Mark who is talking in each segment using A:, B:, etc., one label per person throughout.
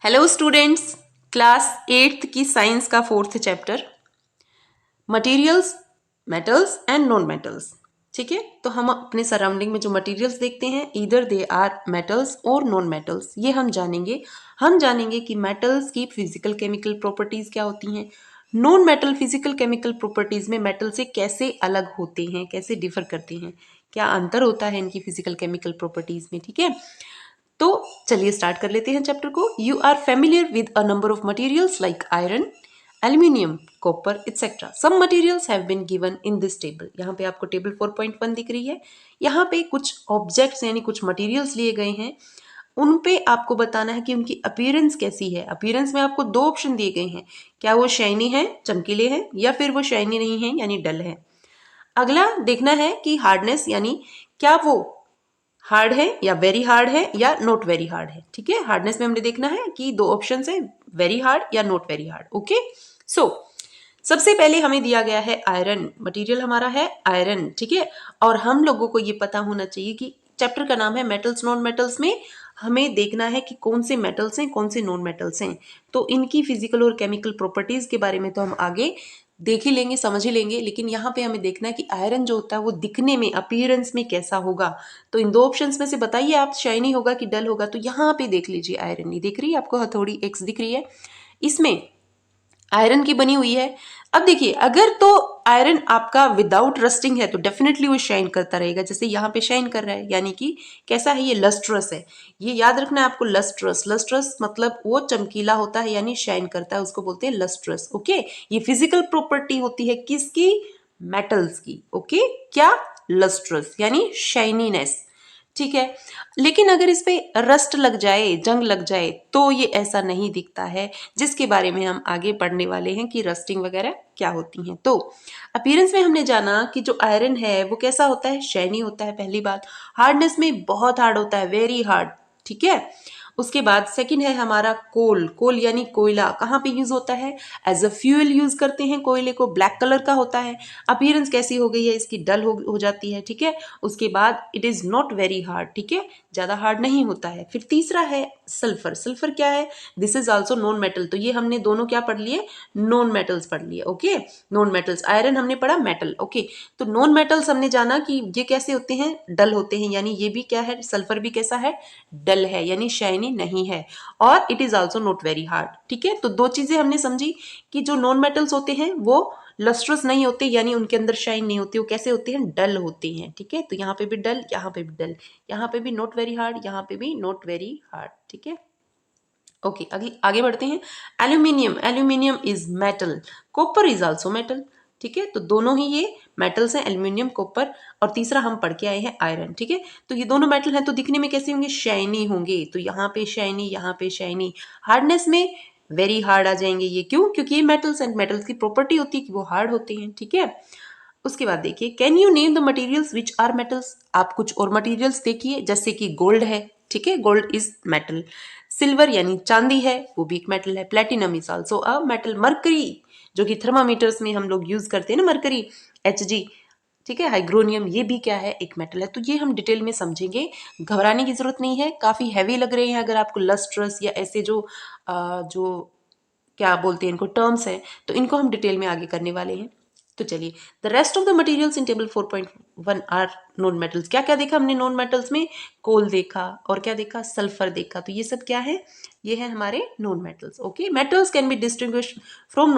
A: Hello students, class 8th की science का 4th chapter materials, metals and non metals. ठीक है, तो हम अपने सराउंडिंग में जो मटेरियल्स देखते हैं ईदर दे आर मेटल्स और नॉन मेटल्स, ये हम जानेंगे कि मेटल्स की फिजिकल केमिकल प्रॉपर्टीज क्या होती हैं, non metal physical chemical properties में मेटल से कैसे अलग होते हैं, कैसे डिफर करते हैं, क्या अंतर होता है इनकी फिजिकल केमिकल प्रॉपर्टीज में। ठीक है, तो चलिए स्टार्ट कर लेते हैं चैप्टर को। You are familiar with a number of materials like iron, aluminium, copper etcetera. Some materials have been given in this table. यहाँ पे आपको टेबल 4.1 दिख रही है। यहाँ पे कुछ ऑब्जेक्ट्स यानी कुछ मटेरियल्स लिए गए हैं, उन पे आपको बताना है कि उनकी अपीयरेंस कैसी है। अपीयरेंस में आपको दो ऑप्शन दिए गए हैं, क्या वो शाइनी है, चमकीले हैं, या फिर वो शाइनी नहीं है यानी डल है। अगला देखना है कि हार्डनेस यानी क्या वो हार्ड है या वेरी हार्ड है या नॉट वेरी हार्ड है। ठीक है, हार्डनेस में हमने देखना है कि दो ऑप्शन है, वेरी हार्ड या नॉट वेरी हार्ड। ओके, सो सबसे पहले हमें दिया गया है आयरन, मटेरियल हमारा है आयरन। ठीक है, और हम लोगों को ये पता होना चाहिए कि चैप्टर का नाम है मेटल्स नॉन मेटल्स, में हमें देखना है कि कौन से मेटल्स हैं, कौन से नॉन मेटल्स हैं। तो इनकी फिजिकल और केमिकल प्रॉपर्टीज के बारे में तो हम आगे देख ही लेंगे, समझ ही लेंगे, लेकिन यहाँ पे हमें देखना है कि आयरन जो होता है वो दिखने में, अपीयरेंस में कैसा होगा। तो इन दो ऑप्शंस में से बताइए आप, शाइनी होगा कि डल होगा। तो यहाँ पे देख लीजिए, आयरन नहीं दिख रही है आपको, हथौड़ी एक्स दिख रही है, इसमें आयरन की बनी हुई है। अब देखिए, अगर तो आयरन आपका विदाउट रस्टिंग है तो डेफिनेटली वो शाइन करता रहेगा, जैसे यहाँ पे शाइन कर रहा है, यानी कि कैसा है, ये लस्ट्रस है। ये याद रखना है आपको, लस्ट्रस, लस्ट्रस मतलब वो चमकीला होता है यानी शाइन करता है, उसको बोलते हैं लस्ट्रस। ओके, ये फिजिकल प्रॉपर्टी होती है किसकी, मेटल्स की। ओके, क्या, लस्ट्रस यानी शाइनीनेस। ठीक है, लेकिन अगर इस पे रस्ट लग जाए, जंग लग जाए, तो ये ऐसा नहीं दिखता है, जिसके बारे में हम आगे पढ़ने वाले हैं कि रस्टिंग वगैरह क्या होती हैं। तो अपीयरेंस में हमने जाना कि जो आयरन है वो कैसा होता है, शाइनी होता है, पहली बात। हार्डनेस में बहुत हार्ड होता है, वेरी हार्ड। ठीक है, उसके बाद सेकंड है हमारा कोल, कोल यानी कोयला, कहाँ पे यूज होता है, एज अ फ्यूल यूज करते हैं कोयले को, ब्लैक कलर का होता है। अपीयरेंस कैसी हो गई है इसकी, डल हो जाती है। ठीक है, उसके बाद it is not very hard, ठीक है, ज्यादा हार्ड नहीं होता है। फिर तीसरा है सल्फर, सल्फर क्या है, this is also non metal. तो ये हमने दोनों क्या पढ़ लिए, नॉन मेटल्स पढ़ लिए। ओके, नॉन मेटल्स, आयरन हमने पढ़ा मेटल। ओके, तो नॉन मेटल्स हमने जाना कि ये कैसे होते हैं, डल होते हैं, यानी ये भी क्या है, सल्फर भी कैसा है, डल है, यानी शाइनी नहीं है, और it is also not very hard. ठीक है, तो दो चीजें हमने समझी कि जो नॉन मेटल्स होते हैं वो लस्ट्रस नहीं होते, यानी उनके अंदर शाइन नहीं होती, वो कैसे होते हैं, डल होते हैं। ठीक है, तो यहाँ पे भी डल, यहाँ पे भी डल, यहाँ पे भी नॉट वेरी हार्ड, यहाँ पे भी नॉट वेरी हार्ड। ठीक है, ओके, आगे बढ़ते हैं। Aluminium, aluminium is metal, copper is also metal. ठीक है, तो दोनों ही ये मेटल्स हैं, एल्यूमिनियम, कॉपर, और तीसरा हम पढ़ के आए हैं आयरन। ठीक है, तो ये दोनों मेटल हैं, तो दिखने में कैसे होंगे, शाइनी होंगे। तो यहाँ पे शाइनी, यहाँ पे शाइनी। हार्डनेस में वेरी हार्ड आ जाएंगे ये, क्यों, क्योंकि ये मेटल्स एंड मेटल्स की प्रॉपर्टी होती है कि वो हार्ड होते हैं। ठीक है, उसके बाद देखिए, can you name the materials which are metals. आप कुछ और मटेरियल्स देखिए, जैसे कि गोल्ड है, ठीक है, गोल्ड इज मेटल। सिल्वर यानी चांदी है, वो भी एक मेटल है। Platinum is also a metal. Mercury, जो कि थर्मामीटर्स में हम लोग यूज करते हैं ना, मरकरी, Hg, ठीक है, हाइग्रोनियम, ये भी क्या है, एक मेटल है। तो ये हम डिटेल में समझेंगे, घबराने की जरूरत नहीं है। काफी हैवी लग रहे हैं अगर आपको लस्ट्रस या ऐसे जो जो क्या बोलते हैं इनको, टर्म्स हैं, तो इनको हम डिटेल में आगे करने वाले हैं। तो चलिए, the rest of the materials in table 4.1 are non metals. क्या क्या देखा हमने नॉन मेटल्स में, कोल देखा, और क्या देखा, सल्फर देखा। तो ये सब क्या है, ये है हमारे non metals. Okay, metals can be distinguish from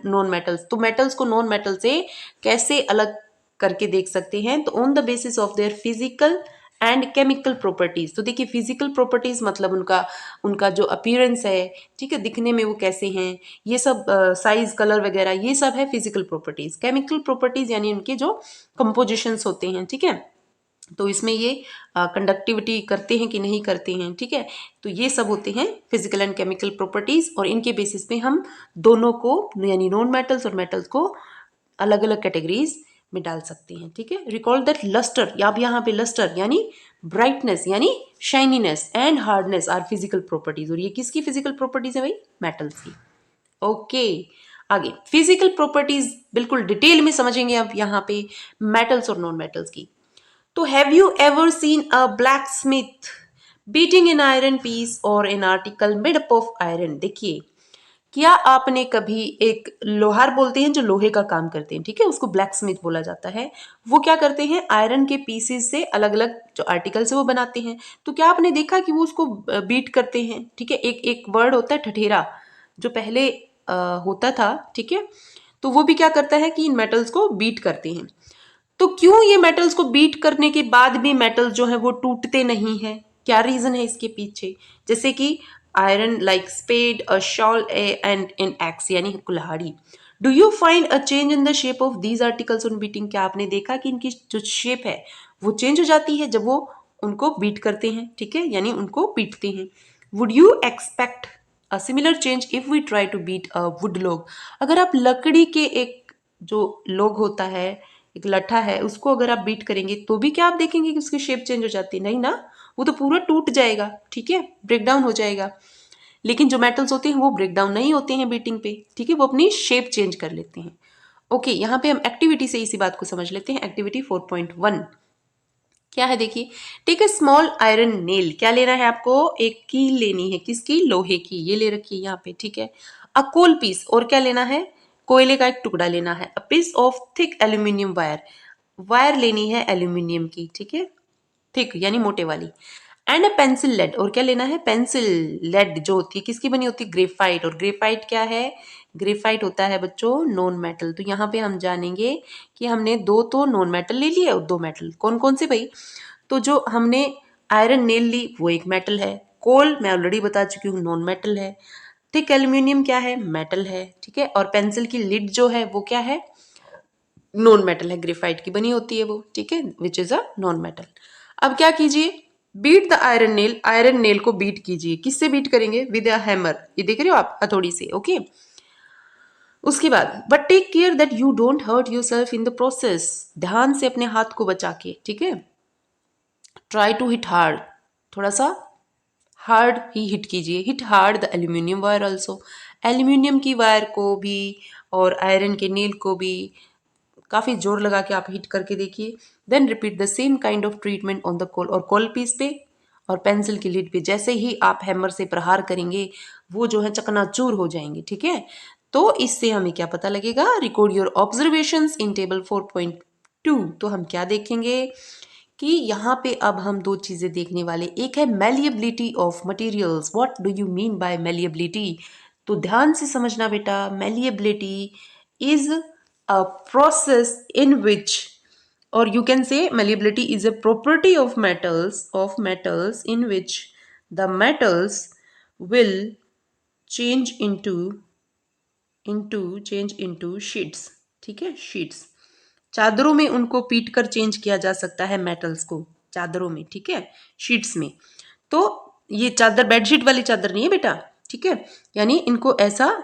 A: non metals. तो मेटल्स को नॉन मेटल से कैसे अलग करके देख सकते हैं, तो on the basis of their physical and chemical properties. तो देखिए, फिजिकल प्रॉपर्टीज मतलब उनका उनका जो अपीयरेंस है, ठीक है, दिखने में वो कैसे हैं, ये सब, साइज, कलर वगैरह, ये सब है फिजिकल प्रॉपर्टीज। केमिकल प्रॉपर्टीज यानी उनके जो कंपोजिशंस होते हैं। ठीक है, तो इसमें ये कंडक्टिविटी करते हैं कि नहीं करते हैं। ठीक है, तो ये सब होते हैं फिजिकल एंड केमिकल प्रॉपर्टीज, और इनके बेसिस पे हम दोनों को यानी नॉन मेटल्स और मेटल्स को अलग अलग कैटेगरीज में डाल सकते हैं। ठीक है, रिकॉल दैट लस्टर, या यहाँ पे लस्टर यानी ब्राइटनेस यानी shininess, and hardness are physical properties. और ये किसकी फिजिकल प्रॉपर्टीज है भाई, मेटल्स की। ओके, आगे फिजिकल प्रॉपर्टीज बिल्कुल डिटेल में समझेंगे अब यहाँ पे मेटल्स और नॉन मेटल्स की। तो have you ever seen a blacksmith, beating in iron piece or an article made up of iron. देखिए, क्या आपने कभी एक लोहार बोलते हैं जो लोहे का काम करते हैं, ठीक है, उसको ब्लैक स्मिथ बोला जाता है। वो क्या करते हैं, आयरन के पीसेस से अलग अलग जो आर्टिकल्स है वो बनाते हैं। तो क्या आपने देखा कि वो उसको बीट करते हैं, ठीक है। एक एक वर्ड होता है ठठेरा, जो पहले होता था, ठीक है। तो वो भी क्या करता है कि इन मेटल्स को बीट करते हैं। तो क्यों ये मेटल्स को बीट करने के बाद भी मेटल्स जो है वो टूटते नहीं है, क्या रीजन है इसके पीछे। जैसे कि iron like spade a shovel and an axe यानी कुल्हाड़ी। Do you find a change in the shape of these articles on beating. क्या आपने देखा कि इनकी जो शेप है वो चेंज हो जाती है जब वो उनको बीट करते हैं, ठीक है, यानी उनको पीटते हैं। Would you expect a similar change if we try to beat a wood log. अगर आप लकड़ी के एक जो लॉग होता है, एक लट्ठा है, उसको अगर आप बीट करेंगे तो भी क्या आप देखेंगे कि उसकी शेप चेंज हो जाती है, नहीं ना, वो तो पूरा टूट जाएगा, ठीक है, ब्रेक डाउन हो जाएगा। लेकिन जो मेटल्स होते हैं वो ब्रेक डाउन नहीं होते हैं बीटिंग पे, ठीक है, वो अपनी शेप चेंज कर लेते हैं। ओके, यहाँ पे हम एक्टिविटी से इसी बात को समझ लेते हैं। एक्टिविटी 4.1 क्या है, देखिए, take a small iron nail. क्या लेना है आपको, एक कील लेनी है, किसकी, लोहे की, ये ले रखी है यहाँ पे, ठीक है। अ कोल पीस, और क्या लेना है, कोयले का एक टुकड़ा लेना है। A piece of thick aluminium wire, wire लेनी है एल्यूमिनियम की, ठीक है, थिक यानी मोटे वाली। एंड अ पेंसिल लेड, और क्या लेना है, पेंसिल लेड जो होती है किसकी बनी होती है, ग्रेफाइट। और ग्रेफाइट क्या है, ग्रेफाइट होता है बच्चों नॉन मेटल। तो यहाँ पे हम जानेंगे कि हमने दो तो नॉन मेटल ले लिए और दो मेटल, कौन कौन से भाई। तो जो हमने आयरन नेल ली वो एक मेटल है, कोल मैं ऑलरेडी बता चुकी हूँ नॉन मेटल है, थिक एल्यूमिनियम क्या है, मेटल है, ठीक है। और पेंसिल की लिड जो है वो क्या है, नॉन मेटल है, ग्रेफाइट की बनी होती है वो, ठीक है, which is a non metal. अब क्या कीजिए, beat the iron nail, iron nail को बीट कीजिए। किससे बीट करेंगे, विद अ हैमर, ये देख रहे हो आप हथौड़ी से, ओके। उसके बाद but take care that you don't hurt yourself in the process, ध्यान से अपने हाथ को बचा के, ठीक है। ट्राई टू हिट हार्ड, थोड़ा सा हार्ड ही हिट कीजिए, hit hard the aluminium wire also, aluminium की वायर को भी और आयरन के नेल को भी काफ़ी जोर लगा के आप हिट करके देखिए। Then repeat the same kind of treatment on the coal, और कोल पीस पे और पेंसिल की लीड पे जैसे ही आप हैमर से प्रहार करेंगे वो जो है चकनाचूर हो जाएंगे, ठीक है। तो इससे हमें क्या पता लगेगा, record your observations in table 4.2। तो हम क्या देखेंगे कि यहाँ पे अब हम दो चीजें देखने वाले, एक है malleability of materials. What do you mean by malleability. तो ध्यान से समझना बेटा, malleability is a process in which, or you can say malleability is a property of metals in which the metals will change into sheets, ठीक है, sheets. चादरों में उनको पीट कर चेंज किया जा सकता है मेटल्स को, चादरों में, ठीक है, शीट्स में। तो ये चादर बेडशीट वाली चादर नहीं है बेटा, ठीक है, यानी इनको ऐसा,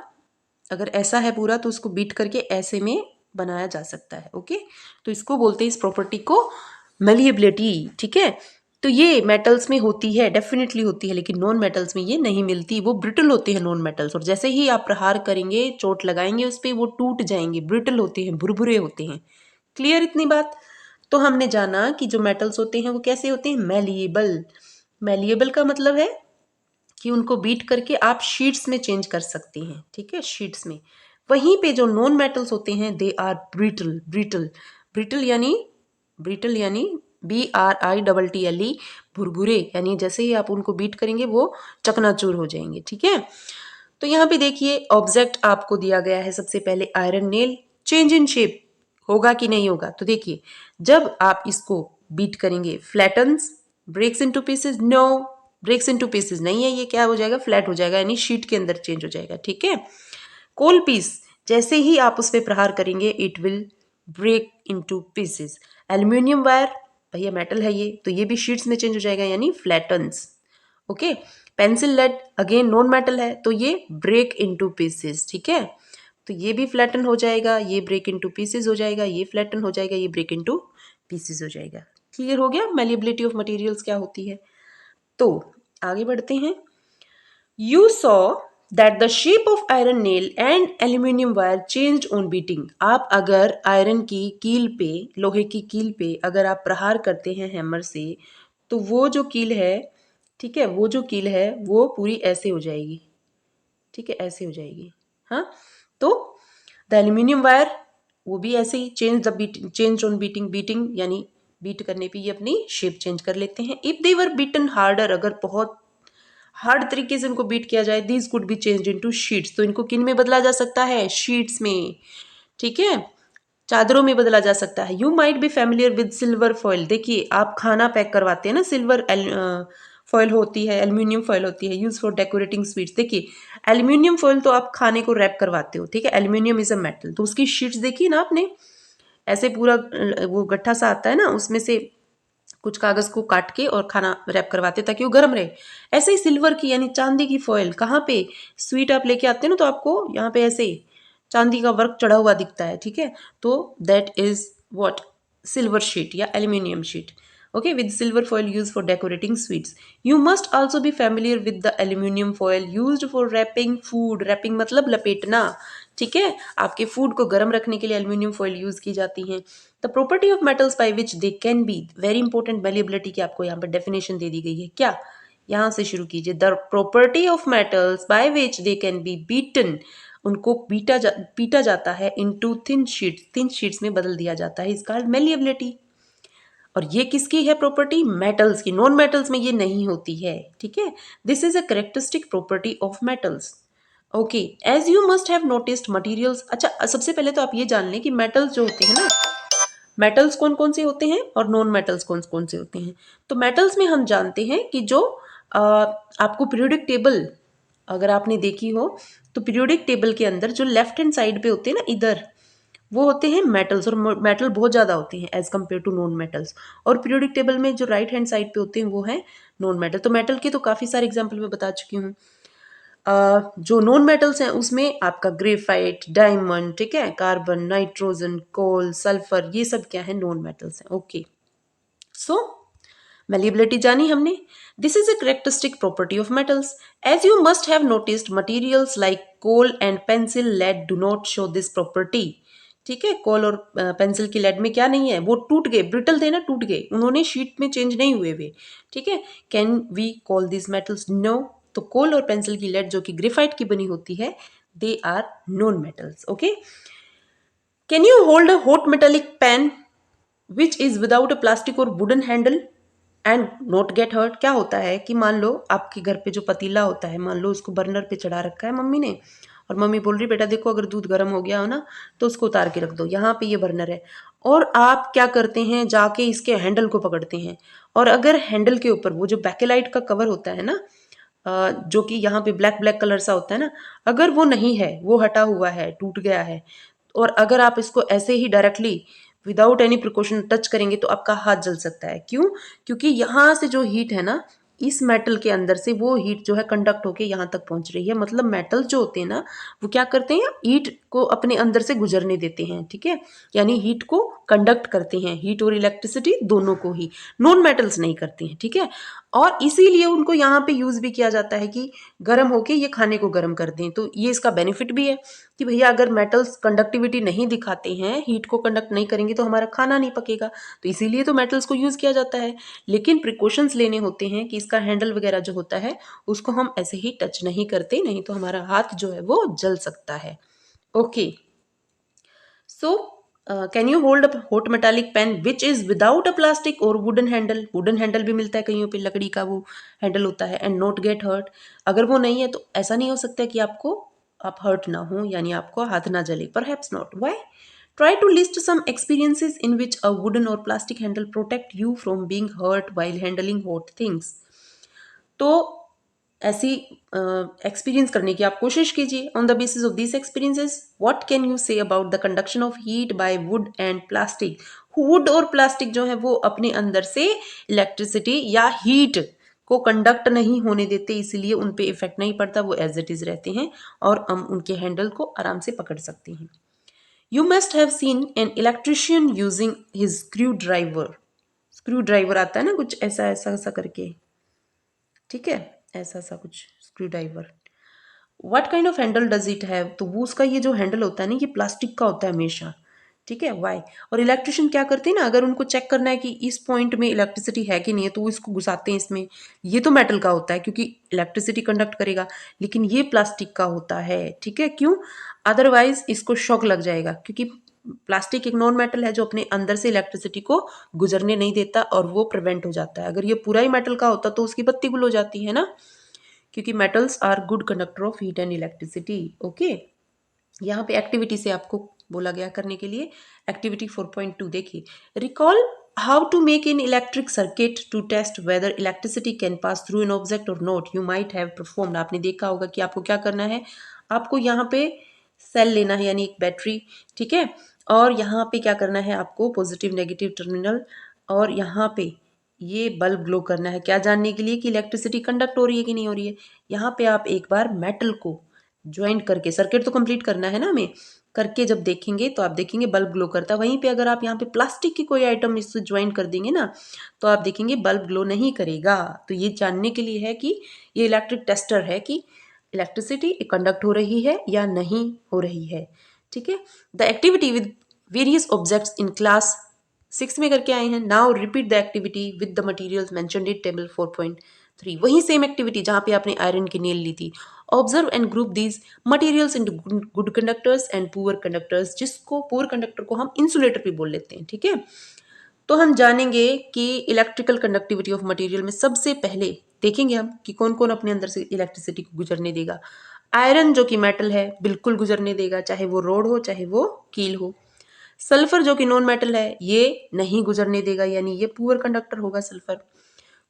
A: अगर ऐसा है पूरा तो उसको बीट करके ऐसे में बनाया जा सकता है, ओके। तो इसको बोलते हैं, इस प्रॉपर्टी को, मेलिएबिलिटी, ठीक है। तो ये मेटल्स में होती है, डेफिनेटली होती है, लेकिन नॉन मेटल्स में ये नहीं मिलती, वो ब्रिटल होते हैं नॉन मेटल्स। और जैसे ही आप प्रहार करेंगे, चोट लगाएंगे उस पर, वो टूट जाएंगे, ब्रिटल होते हैं, भुरभुरे होते हैं। क्लियर इतनी बात। तो हमने जाना कि जो मेटल्स होते हैं वो कैसे होते हैं, मेलिएबल। मेलिएबल का मतलब है कि उनको बीट करके आप शीट्स में चेंज कर सकते हैं, ठीक है, शीट्स में। वहीं पे जो नॉन मेटल्स होते हैं they are brittle, brittle, brittle यानी BRITTLE, भुरभुरे, यानी जैसे ही आप उनको बीट करेंगे वो चकनाचूर हो जाएंगे, ठीक है। तो यहाँ पे देखिए ऑब्जेक्ट आपको दिया गया है, सबसे पहले iron nail, change in shape होगा कि नहीं होगा। तो देखिए जब आप इसको बीट करेंगे, flattens, breaks into pieces, no, breaks into pieces नहीं है, ये क्या हो जाएगा, फ्लैट हो जाएगा, यानी शीट के अंदर चेंज हो जाएगा, ठीक है। कोल पीस, जैसे ही आप उस पर प्रहार करेंगे it will break into pieces. Aluminium wire, भैया मेटल है ये, तो ये भी शीट्स में चेंज हो जाएगा, यानी flattens, okay. Pencil lead again non metal है, तो ये ब्रेक इनटू पीसेस, ठीक है। तो ये भी फ्लैटन हो जाएगा, ये ब्रेक इनटू पीसेस हो जाएगा, ये फ्लैटन हो जाएगा, ये ब्रेक इनटू पीसेस हो जाएगा। क्लियर हो गया मेलिएबिलिटी ऑफ मटेरियल्स क्या होती है। तो आगे बढ़ते हैं। You saw that the shape of iron nail and aluminium wire changed on beating. आप अगर आयरन की कील पे, लोहे की कील पे अगर आप प्रहार करते हैं हैमर से, तो वो जो कील है ठीक है, वो जो कील है वो पूरी ऐसे हो जाएगी, ठीक है, ऐसे हो जाएगी। हाँ, तो द एल्यूमिनियम वायर वो भी ऐसे ही चेंज ऑन बीटिंग यानी बीट करने पे ये अपनी शेप चेंज कर लेते हैं। If they were beaten harder, अगर बहुत हार्ड तरीके से इनको बीट किया जाए, these could be change into sheets, तो इनको किन में बदला जा सकता है, शीट्स में, ठीक है, चादरों में बदला जा सकता है। You might be familiar with silver foil, देखिए आप खाना पैक करवाते हैं ना, सिल्वर फॉइल होती है, एल्यूमिनियम फॉइल होती है, यूज फॉर डेकोरेटिंग स्वीट्स। देखिए एल्यूमिनियम फॉइल तो आप खाने को रैप करवाते हो, ठीक है, एल्यूमिनियम इज अ मेटल, तो उसकी शीट्स देखिए ना आपने, ऐसे पूरा वो गट्ठा सा आता है ना, उसमें से कुछ कागज को काट के और खाना रैप करवाते ताकि वो गर्म रहे। ऐसे ही सिल्वर की यानी चांदी की फॉइल, कहाँ पे स्वीट आप लेके आते हैं ना, तो आपको यहाँ पे ऐसे चांदी का वर्क चढ़ा हुआ दिखता है, ठीक है, तो that is what, silver sheet या aluminium sheet. Okay, with silver foil used for decorating sweets. You must also be familiar with the aluminum foil used for wrapping food. Wrapping मतलब लपेटना, ठीक है, आपके फूड को गर्म रखने के लिए एल्यूमिनियम फॉइल यूज की जाती है। The property of metals by which they can be, very important, malleability की आपको यहाँ पर डेफिनेशन दे दी गई है। क्या, यहाँ से शुरू कीजिए, the property of metals by which they can be beaten, उनको पीटा जाता है, इनटू थिन शीट्स में बदल दिया जाता है, इसका मैलिएबिलिटी। और ये किसकी है प्रॉपर्टी, मेटल्स की, नॉन मेटल्स में ये नहीं होती है, ठीक है, this is a characteristic property of metals. Okay, as you must have noticed materials, अच्छा सबसे पहले तो आप ये जान लें कि मेटल्स जो होते हैं ना, मेटल्स कौन कौन से होते हैं और नॉन मेटल्स कौन कौन से होते हैं। तो मेटल्स में हम जानते हैं कि जो आपको पीरियोडिक टेबल अगर आपने देखी हो, तो पीरियोडिक टेबल के अंदर जो लेफ्ट हैंड साइड पे होते हैं ना इधर, वो होते हैं मेटल्स, और मेटल बहुत ज़्यादा होते हैं as compared to non metals. और पीरियोडिक टेबल में जो राइट हैंड साइड पे होते हैं वो है नॉन मेटल। तो मेटल के तो काफ़ी सारे एग्जाम्पल मैं बता चुकी हूँ। जो नॉन मेटल्स हैं उसमें आपका ग्रेफाइट, डायमंड, ठीक है, कार्बन, नाइट्रोजन, कोल, सल्फर, ये सब क्या है, नॉन मेटल्स हैं। ओके, सो malleability जानी हमने, this is a characteristic property of metals. As you must have noticed materials like coal and pencil lead do not show this property, ठीक है, कोल और पेंसिल की लेड में क्या नहीं है, वो टूट गए, ब्रिटल थे ना, टूट गए, उन्होंने शीट में चेंज नहीं हुए वे, ठीक है। Can we call this metals, no, तो कोल और पेंसिल की लेड जो कि ग्रेफाइट की बनी होती है, they are non metals. Okay, can you hold a hot metallic pan which is without a plastic और wooden handle and not get hurt. क्या होता है कि मान लो आपके घर पे जो पतीला होता है, मान लो उसको बर्नर पे चढ़ा रखा है मम्मी ने, और मम्मी बोल रही बेटा देखो अगर दूध गर्म हो गया हो ना तो उसको उतार के रख दो, यहाँ पे ये बर्नर है, और आप क्या करते हैं, जाके इसके हैंडल को पकड़ते हैं, और अगर हैंडल के ऊपर वो जो बैकेलाइट का कवर होता है ना, जो कि यहाँ पे ब्लैक ब्लैक कलर सा होता है ना, अगर वो नहीं है, वो हटा हुआ है, टूट गया है, और अगर आप इसको ऐसे ही directly without any precaution touch करेंगे तो आपका हाथ जल सकता है। क्यों, क्योंकि यहाँ से जो हीट है ना, इस मेटल के अंदर से वो हीट जो है कंडक्ट होके यहाँ तक पहुंच रही है, मतलब मेटल जो होते हैं ना वो क्या करते हैं, हीट को अपने अंदर से गुजरने देते हैं, ठीक है, यानी हीट को कंडक्ट करते हैं, हीट और इलेक्ट्रिसिटी दोनों को ही, नॉन मेटल्स नहीं करते हैं, ठीक है। और इसीलिए उनको यहाँ पे यूज भी किया जाता है कि गर्म होके ये खाने को गर्म कर दें। तो ये इसका बेनिफिट भी है कि भैया अगर मेटल्स कंडक्टिविटी नहीं दिखाते हैं, हीट को कंडक्ट नहीं करेंगे तो हमारा खाना नहीं पकेगा, तो इसीलिए तो मेटल्स को यूज किया जाता है। लेकिन प्रिकॉशंस लेने होते हैं कि इसका हैंडल वगैरह जो होता है उसको हम ऐसे ही टच नहीं करते, नहीं तो हमारा हाथ जो है वो जल सकता है। Okay, so can you hold a hot metallic pan which is without a plastic और वुडन हैंडल, वुडन हैंडल भी मिलता है कहीं पे, लकड़ी का वो हैंडल होता है, एंड नॉट गेट हर्ट, अगर वो नहीं है तो ऐसा नहीं हो सकता कि आपको आप हर्ट ना हो, यानी आपको हाथ ना जले, perhaps not, why, try to list some experiences in which a wooden or plastic handle protect you from being hurt while handling hot things. तो ऐसी एक्सपीरियंस करने की आप कोशिश कीजिए। On the basis of this experiences what can you say about the conduction of heat by wood and plastic. Wood और plastic जो है वो अपने अंदर से इलेक्ट्रिसिटी या हीट को कंडक्ट नहीं होने देते, इसलिए उन पे इफेक्ट नहीं पड़ता, वो एज इट इज रहते हैं और हम उनके हैंडल को आराम से पकड़ सकते हैं। You must have seen an electrician using his screw driver, screw driver आता है ना कुछ ऐसा ऐसा ऐसा करके, ठीक है, ऐसा सा कुछ screw driver. What kind of Henle does it have, तो वो उसका ये जो हैंडल होता है ना ये प्लास्टिक का होता है हमेशा, ठीक है, वाई। और इलेक्ट्रिशियन क्या करते हैं ना, अगर उनको चेक करना है कि इस पॉइंट में इलेक्ट्रिसिटी है कि नहीं है, तो वो इसको घुसाते हैं इसमें। ये तो मेटल का होता है क्योंकि इलेक्ट्रिसिटी कंडक्ट करेगा, लेकिन ये प्लास्टिक का होता है। ठीक है, क्यों? अदरवाइज इसको शॉक लग जाएगा, क्योंकि प्लास्टिक एक नॉन मेटल है जो अपने अंदर से इलेक्ट्रिसिटी को गुजरने नहीं देता और वो प्रिवेंट हो जाता है। अगर ये पूरा ही मेटल का होता तो उसकी बत्ती गुल हो जाती है ना, क्योंकि metals are good conductor of heat and electricity. Okay, यहाँ पे एक्टिविटी से आपको बोला गया करने के लिए। एक्टिविटी 4.2 देखिए, recall how to make in electric circuit to test whether electricity can pass through an object or not, you might have performed. आपने देखा होगा कि आपको क्या करना है, आपको यहाँ पे सेल लेना है यानी एक बैटरी, ठीक है, और यहाँ पे क्या करना है आपको, पॉजिटिव नेगेटिव टर्मिनल, और यहाँ पे ये बल्ब ग्लो करना है, क्या जानने के लिए कि इलेक्ट्रिसिटी कंडक्ट हो रही है कि नहीं हो रही है। यहाँ पे आप एक बार मेटल को ज्वाइंट करके, सर्किट तो कंप्लीट करना है ना हमें, करके जब देखेंगे तो आप देखेंगे बल्ब ग्लो करता है। वहीं पे अगर आप यहाँ पे प्लास्टिक की कोई आइटम इससे ज्वाइन कर देंगे ना, तो आप देखेंगे बल्ब ग्लो नहीं करेगा। तो ये जानने के लिए है कि ये इलेक्ट्रिक टेस्टर है कि इलेक्ट्रिसिटी कंडक्ट हो रही है या नहीं हो रही है। ठीक है, the activity with various objects in class 6 में करके आए हैं। Now repeat the activity with the materials mentioned in table 4.3। वही सेम एक्टिविटी जहां पे आपने आयरन की नेल ली थी। Observe and group these materials into good conductors and poor conductors, जिसको पुअर कंडक्टर को हम इंसुलेटर भी बोल लेते हैं। ठीक है, तो हम जानेंगे कि इलेक्ट्रिकल कंडक्टिविटी ऑफ मटेरियल में सबसे पहले देखेंगे हम कि कौन कौन अपने अंदर से इलेक्ट्रिसिटी को गुजरने देगा। आयरन जो कि मेटल है बिल्कुल गुजरने देगा, चाहे वो रोड हो चाहे वो कील हो। सल्फर जो कि नॉन मेटल है ये नहीं गुजरने देगा, यानी ये पुअर कंडक्टर होगा सल्फर।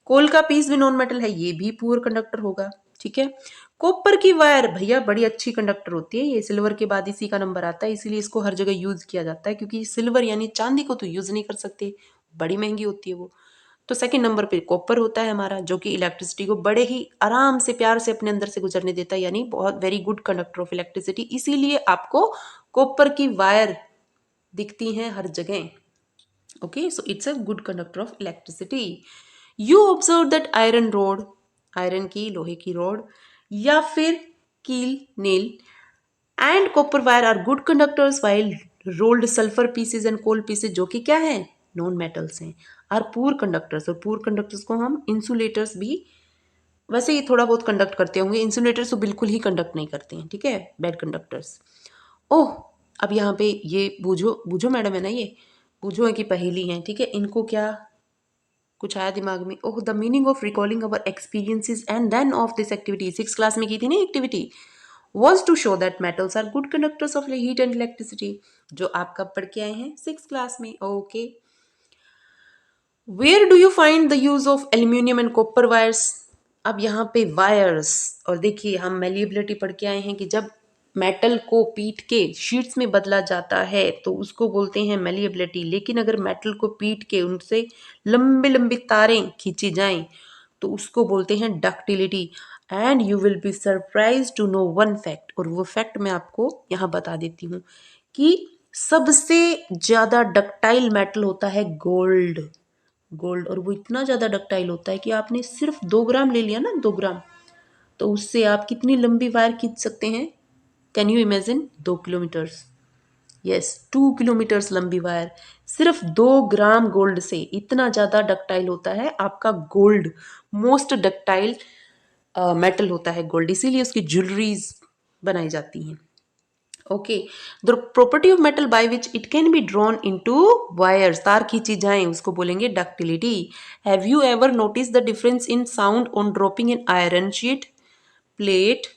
A: कोल का पीस भी नॉन मेटल है, ये भी पुअर कंडक्टर होगा। ठीक है, कॉपर की वायर भैया बड़ी अच्छी कंडक्टर होती है, ये सिल्वर के बाद इसी का नंबर आता है, इसीलिए इसको हर जगह यूज किया जाता है, क्योंकि सिल्वर यानी चांदी को तो यूज नहीं कर सकते, बड़ी महंगी होती है वो। तो सेकंड नंबर पे कॉपर होता है हमारा, जो कि इलेक्ट्रिसिटी को बड़े ही आराम से प्यार से अपने अंदर से गुजरने देता है, यानी बहुत very good conductor of electricity. इसीलिए आपको कॉपर की वायर दिखती हैं हर जगह। Okay, so it's a good conductor of electricity. You observe that iron rod, iron की लोहे की रोड या फिर कील nail and copper wire are good conductors, while rolled sulphur pieces and coal pieces जो कि क्या है, नॉन मेटल्स हैं, आर पुअर कंडक्टर्स। और पुअर कंडक्टर्स को हम इंसुलेटर्स भी, वैसे ये थोड़ा बहुत कंडक्ट करते होंगे, इंसुलेटर्स तो बिल्कुल ही कंडक्ट नहीं करते हैं। ठीक है, बैड कंडक्टर्स। ओह, अब यहाँ पे ये बूझो बूझो मैडम है ना, ये बूझो है कि पहेली हैं। ठीक है, इनको क्या कुछ आया दिमाग में। Oh, the meaning of recalling our experiences and then of this activity, 6 class में की थी ना activity, was to show that metals are good conductors of heat and electricity, जो आप कब पढ़ के आए हैं 6 क्लास में। Okay, where do you find the use of aluminium and copper wires? अब यहाँ पे वायर्स, और देखिए हम मेलिएबिलिटी पढ़ के आए हैं कि जब मेटल को पीट के शीट्स में बदला जाता है तो उसको बोलते हैं मेलिएबिलिटी, लेकिन अगर मेटल को पीट के उनसे लंबी लंबी तारें खींची जाएं तो उसको बोलते हैं ductility. And you will be surprise to know one fact, और वो फैक्ट मैं आपको यहाँ बता देती हूँ कि सबसे ज्यादा डक्टाइल मेटल होता है गोल्ड। गोल्ड, और वो इतना ज्यादा डक्टाइल होता है कि आपने सिर्फ 2 ग्राम ले लिया ना, 2 ग्राम, तो उससे आप कितनी लंबी वायर खींच सकते हैं, can you imagine, 2 kilometres. Yes, 2 kilometres लंबी वायर सिर्फ 2 ग्राम गोल्ड से, इतना ज्यादा डक्टाइल होता है आपका गोल्ड। मोस्ट डक्टाइल मेटल होता है गोल्ड, इसीलिए उसकी ज्वेलरीज बनाई जाती हैं। Okay, the property of metal by which it can be drawn into wires, तार खींची जाए उसको बोलेंगे ductility. Have you ever notice the difference in sound on dropping in iron sheet, plate,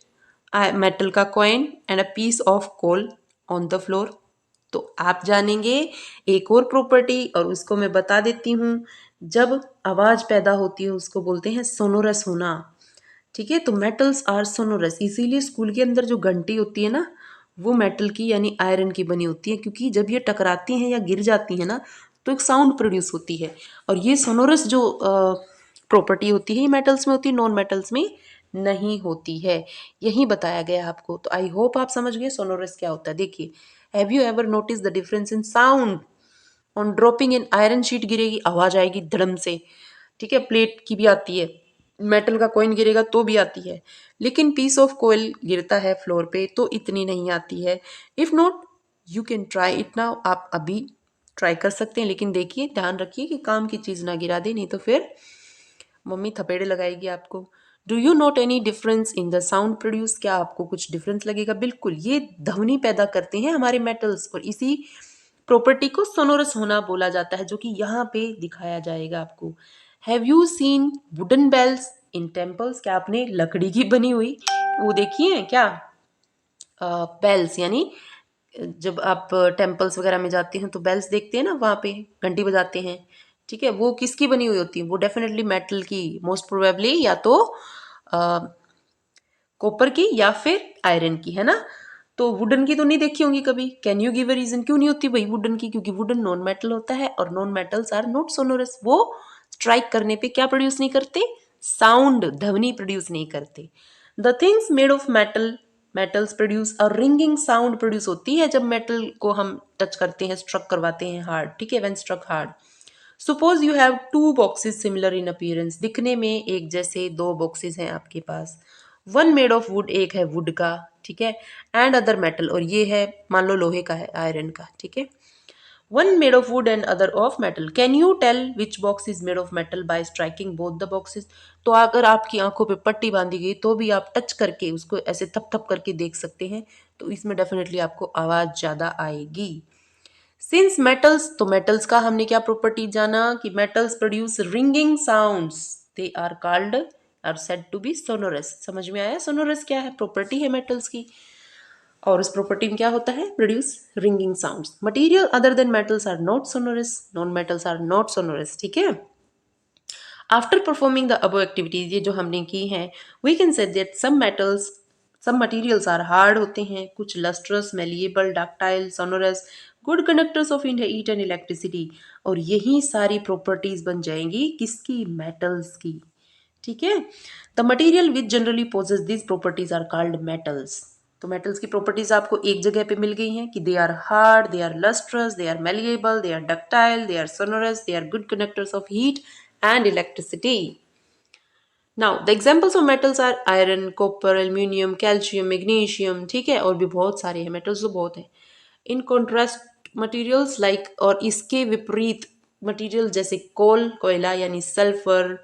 A: metal का coin and a piece of coal on the floor? तो आप जानेंगे एक और प्रॉपर्टी, और उसको मैं बता देती हूँ। जब आवाज पैदा होती है उसको बोलते हैं सोनोरस होना। ठीक है, तो मेटल्स आर सोनोरस, इसीलिए स्कूल के अंदर जो घंटी होती है ना वो मेटल की यानी आयरन की बनी होती है, क्योंकि जब ये टकराती हैं या गिर जाती हैं ना तो एक साउंड प्रोड्यूस होती है, और ये सोनोरस जो प्रॉपर्टी होती है ये मेटल्स में होती है, नॉन मेटल्स में नहीं होती है। यही बताया गया आपको, तो आई होप आप समझ गए सोनोरस क्या होता है। देखिए, have you ever notice the difference in sound on dropping in iron sheet, गिरेगी आवाज आएगी धड़म से। ठीक है, प्लेट की भी आती है, मेटल का कॉइन गिरेगा तो भी आती है, लेकिन पीस ऑफ कोयल गिरता है फ्लोर पे तो इतनी नहीं आती है। If not you can try it now, आप अभी ट्राई कर सकते हैं, लेकिन देखिए ध्यान रखिए कि काम की चीज़ ना गिरा दे, नहीं तो फिर मम्मी थपेड़े लगाएगी आपको। Do you note any difference in the sound produce, क्या आपको कुछ डिफरेंस लगेगा? बिल्कुल, ये ध्वनि पैदा करते हैं हमारे मेटल्स, और इसी प्रॉपर्टी को सोनोरस होना बोला जाता है, जो कि यहाँ पे दिखाया जाएगा आपको। Have you seen wooden bells in temples, क्या आपने लकड़ी की बनी हुई वो देखी है क्या? बेल्स यानी जब आप टेम्पल्स वगैरह में जाते हैं तो बेल्स देखते हैं ना, वहाँ पे घंटी बजाते हैं, ठीक है, वो किसकी बनी हुई होती है? वो डेफिनेटली मेटल की, मोस्ट प्रोबेबली या तो कॉपर की या फिर आयरन की, है ना। तो वुडन की तो नहीं देखी होंगी कभी। Can you give a reason क्यों नहीं होती भाई वुडन की? क्योंकि वुडन नॉन मेटल होता है, और non metals are not sonorous. वो स्ट्राइक करने पे क्या प्रोड्यूस नहीं करते? साउंड, ध्वनि प्रोड्यूस नहीं करते। The things made of metals produce a ringing sound, produce होती है जब मेटल को हम टच करते हैं, स्ट्रक करवाते हैं हार्ड, ठीक है, when struck hard. Suppose you have two boxes similar in appearance, दिखने में एक जैसे दो बॉक्सेस हैं आपके पास। वन मेड ऑफ वुड, एक है वुड का, ठीक है, एंड अदर मेटल, और ये है मान लो लोहे का है, आयरन का, ठीक है। One made of wood and other of metal, can you tell which box is made of metal by striking both the boxes? तो अगर आपकी आंखों पे पट्टी बांधी गई तो भी आप टच करके उसको ऐसे थप थप करके देख सकते हैं, तो इसमें डेफिनेटली आपको आवाज ज्यादा आएगी। सिंस मेटल्स, तो मेटल्स का हमने क्या प्रॉपर्टी जाना कि metals produce ringing sounds, they are called, or said to be sonorous. समझ में आया सोनोरस क्या है? प्रॉपर्टी है मेटल्स की, और उस प्रॉपर्टी में क्या होता है? Produce ringing sounds. Material other than metals are not sonorous, non metals are not sonorous, ठीक है। After performing the above activities, ये जो हमने की हैं, we can say that some materials are hard होते हैं, कुछ lustrous, malleable, ductile, sonorous, good conductors of heat and electricity, और यही सारी प्रॉपर्टीज बन जाएंगी किसकी? मेटल्स की, ठीक है। The material which generally possess this properties are called metals. तो मेटल्स की प्रॉपर्टीज आपको एक जगह पे मिल गई हैं कि they are hard, they are lustrous, they are malleable, they are ductile, they are sonorous, they are good conductors of heat and electricity. Now the examples of metals are iron, copper, aluminium, calcium, magnesium, ठीक है, और भी बहुत सारे हैं, metals तो बहुत हैं। In contrast materials like, और इसके विपरीत मटेरियल जैसे कोल, कोयला यानी sulphur,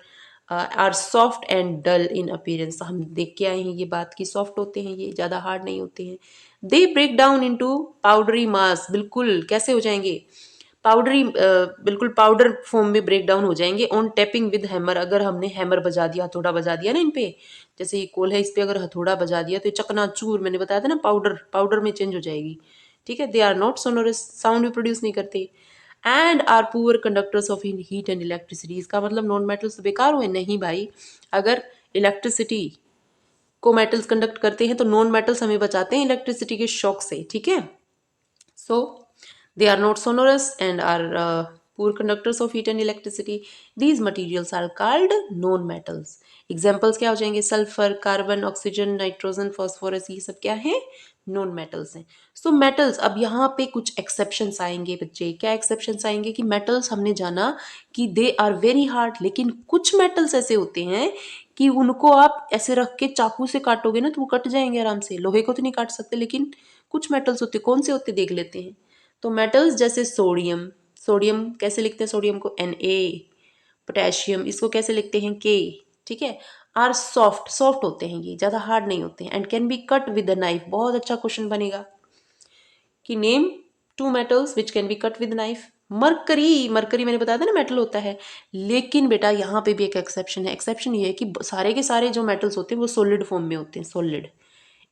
A: are soft and dull in appearance. हम देख के आए हैं ये बात कि सॉफ्ट होते हैं, ये ज़्यादा हार्ड नहीं होते हैं। They break down into powdery mass, बिल्कुल कैसे हो जाएंगे? पाउडरी, बिल्कुल पाउडर फॉर्म में ब्रेक डाउन हो जाएंगे। ऑन टैपिंग विद हैमर, अगर हमने हैमर बजा दिया, हथौड़ा बजा दिया ना इन पे, जैसे ये कोल है इस पे अगर हथौड़ा बजा दिया तो ये चकनाचूर, मैंने बताया था ना, पाउडर पाउडर में चेंज हो जाएगी, ठीक है। They are not sonorous, sound भी प्रोड्यूस नहीं करते। And are poor conductors of heat and electricity, इसका मतलब नॉन मेटल्स बेकार हुए? नहीं भाई, अगर इलेक्ट्रिसिटी को मेटल्स कंडक्ट करते हैं तो नॉन मेटल्स हमें बचाते हैं इलेक्ट्रिसिटी के शॉक से, ठीक है। So they are not sonorous and are poor conductors of heat and electricity. These materials are called non-metals. Examples क्या हो जाएंगे? Sulphur, carbon, oxygen, nitrogen, phosphorus, ये सब क्या है? नॉन मेटल्स हैं। सो मेटल्स, अब यहाँ पे कुछ एक्सेप्शंस आएंगे बच्चे। क्या एक्सेप्शंस आएंगे? कि मेटल्स हमने जाना कि दे आर वेरी हार्ड, लेकिन कुछ मेटल्स ऐसे होते हैं कि उनको आप ऐसे रख के चाकू से काटोगे ना तो वो कट जाएंगे आराम से। लोहे को तो नहीं काट सकते, लेकिन कुछ मेटल्स होते, कौन से होते देख लेते हैं। तो मेटल्स जैसे सोडियम, सोडियम कैसे लिखते हैं? सोडियम को Na, पोटेशियम इसको कैसे लिखते हैं? K, ठीक है। आर सॉफ्ट, सॉफ्ट होते हैं, ये ज़्यादा हार्ड नहीं होते हैं। And can be cut with a knife, बहुत अच्छा क्वेश्चन बनेगा कि name two metals which can be cut with knife. Mercury, mercury मैंने बताया था ना मेटल होता है, लेकिन बेटा यहाँ पे भी एक एक्सेप्शन है। एक्सेप्शन ये है कि सारे के सारे जो मेटल्स होते हैं वो सॉलिड फॉर्म में होते हैं, सॉलिड।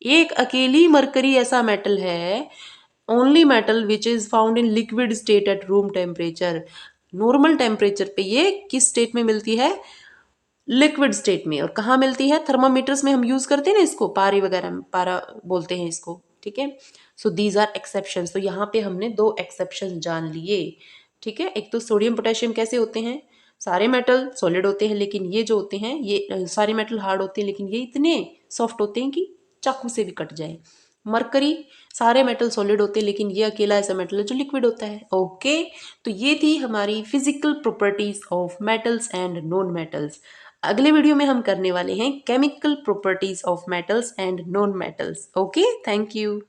A: एक अकेली मरकरी ऐसा मेटल है, only metal which is found in liquid state at room temperature. Normal temperature पे ये किस स्टेट में मिलती है? लिक्विड स्टेट में। और कहाँ मिलती है? थर्मामीटर्स में हम यूज करते हैं ना इसको, पारी वगैरह में, पारा बोलते हैं इसको, ठीक है। So these are exceptions. तो यहाँ पे हमने दो एक्सेप्शन जान लिए, ठीक है। एक तो सोडियम पोटेशियम कैसे होते हैं? सारे मेटल सॉलिड होते हैं, लेकिन ये जो होते हैं ये सारे मेटल हार्ड होते हैं, लेकिन ये इतने सॉफ्ट होते हैं कि चाकू से भी कट जाए। मरकरी, सारे मेटल सॉलिड होते हैं, लेकिन ये अकेला ऐसा मेटल है जो लिक्विड होता है। ओके, तो ये थी हमारी physical properties of metals and non metals. अगले वीडियो में हम करने वाले हैं chemical properties of metals and non metals. Okay, thank you.